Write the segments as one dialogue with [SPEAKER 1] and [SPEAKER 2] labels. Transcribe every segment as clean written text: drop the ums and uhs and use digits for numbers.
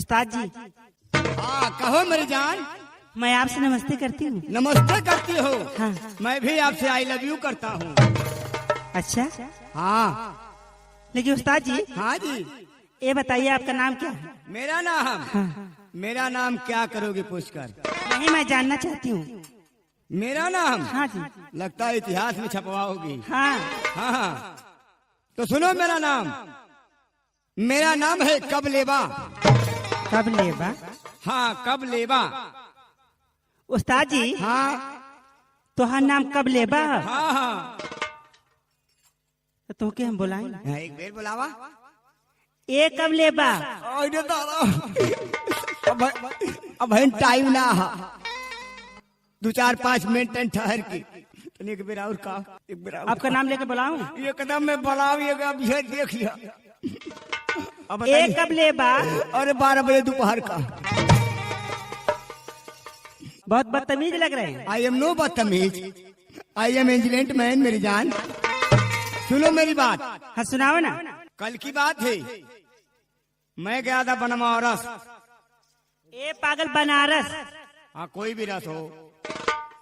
[SPEAKER 1] उस्ताद जी,
[SPEAKER 2] हाँ कहो मेरी जान।
[SPEAKER 1] मैं आपसे नमस्ते करती हूँ।
[SPEAKER 2] नमस्ते करती हो?
[SPEAKER 1] हाँ।
[SPEAKER 2] मैं भी आपसे आई लव यू करता हूँ।
[SPEAKER 1] अच्छा,
[SPEAKER 2] हाँ
[SPEAKER 1] लेकिन उस्ताद जी,
[SPEAKER 2] हाँ जी।
[SPEAKER 1] ये बताइए आपका नाम क्या है?
[SPEAKER 2] मेरा नाम?
[SPEAKER 1] हाँ।
[SPEAKER 2] मेरा नाम क्या करोगे पूछकर?
[SPEAKER 1] नहीं, मैं जानना चाहती हूँ।
[SPEAKER 2] मेरा नाम?
[SPEAKER 1] हाँ जी।
[SPEAKER 2] लगता है इतिहास में छपवाओगी।
[SPEAKER 1] हाँ।
[SPEAKER 2] हाँ हाँ, तो सुनो मेरा नाम। मेरा नाम है कबलेबा।
[SPEAKER 1] कब लेबा?
[SPEAKER 2] हाँ कबलेबा।
[SPEAKER 1] उस्ताद जी,
[SPEAKER 2] हाँ
[SPEAKER 1] तोहार नाम कब लेबा?
[SPEAKER 2] हाँ हाँ।
[SPEAKER 1] तो के हम बुलाएं?
[SPEAKER 2] हाँ, एक बेर बुलावा।
[SPEAKER 1] ए कब लेबा?
[SPEAKER 2] अरे दादा, अब टाइम ना हा। 2-4-5 मिनट ठहर के एक बेर और का, एक बेर और
[SPEAKER 1] आपका नाम लेके बुलाऊं?
[SPEAKER 2] एकदम में बुलाओ। अब ये देख लिया। अब
[SPEAKER 1] ए
[SPEAKER 2] बताइए।
[SPEAKER 1] कब लेबा?
[SPEAKER 2] अरे 12 बजे दोपहर का।
[SPEAKER 1] बहुत बदतमीज लग रहे हैं।
[SPEAKER 2] आई एम नो बदतमीज, आई एम एंजलेंट मैन मेरी जान। सुनो मेरी बात।
[SPEAKER 1] हाँ सुनाओ ना।
[SPEAKER 2] कल की बात है, मैं गया था बनमारस।
[SPEAKER 1] ए पागल बनारस?
[SPEAKER 2] हाँ कोई भी रस हो,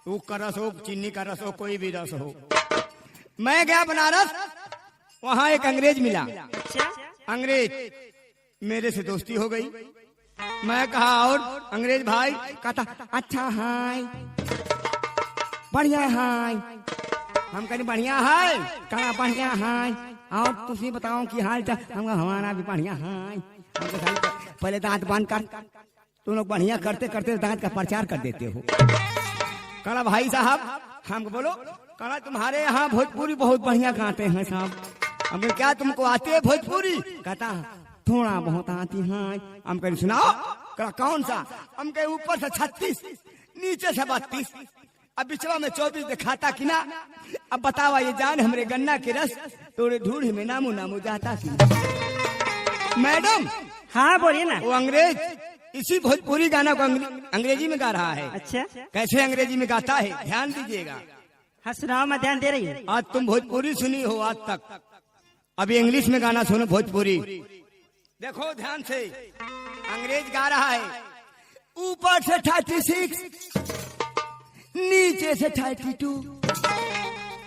[SPEAKER 2] ऊख का रस हो, चीनी का रस हो, कोई भी रस हो। मैं गया बनारस, वहाँ एक अंग्रेज मिला।
[SPEAKER 1] अच्छा,
[SPEAKER 2] अंग्रेज मेरे से दोस्ती हो गई। मैं कहा और अंग्रेज भाई? कहता अच्छा हाय, बढ़िया हाय। हम कहीं बढ़िया है, कहा बढ़िया हाय। और तुसी बताओ कि हाल चाल? हम हमारा भी बढ़िया हाय। हमको साली पहले दांत बंद कर। तुम लोग बढ़िया करते करते दांत का प्रचार कर देते हो। कहा भाई साहब, हमको बोलो। कहा तुम्हारे यहाँ भोजपुरी बहुत बढ़िया गाते हैं साहब। हम क्या तुमको आती है भोजपुरी? कहता थोड़ा बहुत आती है। हम कहीं सुनाओ। कहा कौन सा? हम कहे ऊपर से 36, नीचे से 32, अब बिचवा में 24 दिखाता कि ना। अब बतावा ये जान, हमरे गन्ना के रस तोड़े ढूढ़ में नामू नामू जाता कि। मैडम।
[SPEAKER 1] हाँ बोलिए ना।
[SPEAKER 2] वो अंग्रेज इसी भोजपुरी गाना को अंग्रेजी में गा रहा है।
[SPEAKER 1] अच्छा,
[SPEAKER 2] कैसे अंग्रेजी में गाता है, ध्यान दीजिएगा।
[SPEAKER 1] हाँ सुनाओ, मैं ध्यान दे रही हूँ।
[SPEAKER 2] आज तुम भोजपुरी सुनी हो आज तक, अभी इंग्लिश में गाना सुनो भोजपुरी। देखो ध्यान से, अंग्रेज गा रहा है। ऊपर से 36, नीचे से 32,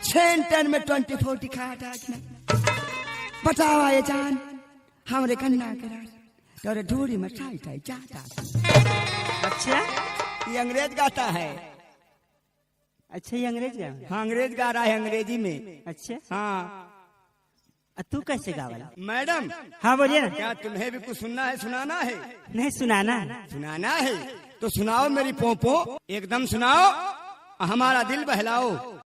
[SPEAKER 2] सेंटर में 24 दिखाया था। बतावा ये जान, हमरे गन्ना के रस तोरे ढूढ़ी में ठाई ठाई जाता।
[SPEAKER 1] अच्छा,
[SPEAKER 2] ये अंग्रेज गाता है।
[SPEAKER 1] अच्छा ये अंग्रेज गा?
[SPEAKER 2] हाँ अंग्रेज गा रहा है अंग्रेजी में।
[SPEAKER 1] अच्छा,
[SPEAKER 2] हाँ
[SPEAKER 1] तू कैसे गावला?
[SPEAKER 2] मैडम।
[SPEAKER 1] हाँ बोलिए ना।
[SPEAKER 2] क्या तुम्हें भी कुछ सुनना है, सुनाना है?
[SPEAKER 1] नहीं सुनाना।
[SPEAKER 2] सुनाना है तो सुनाओ मेरी पोपो, एकदम सुनाओ, हमारा दिल बहलाओ।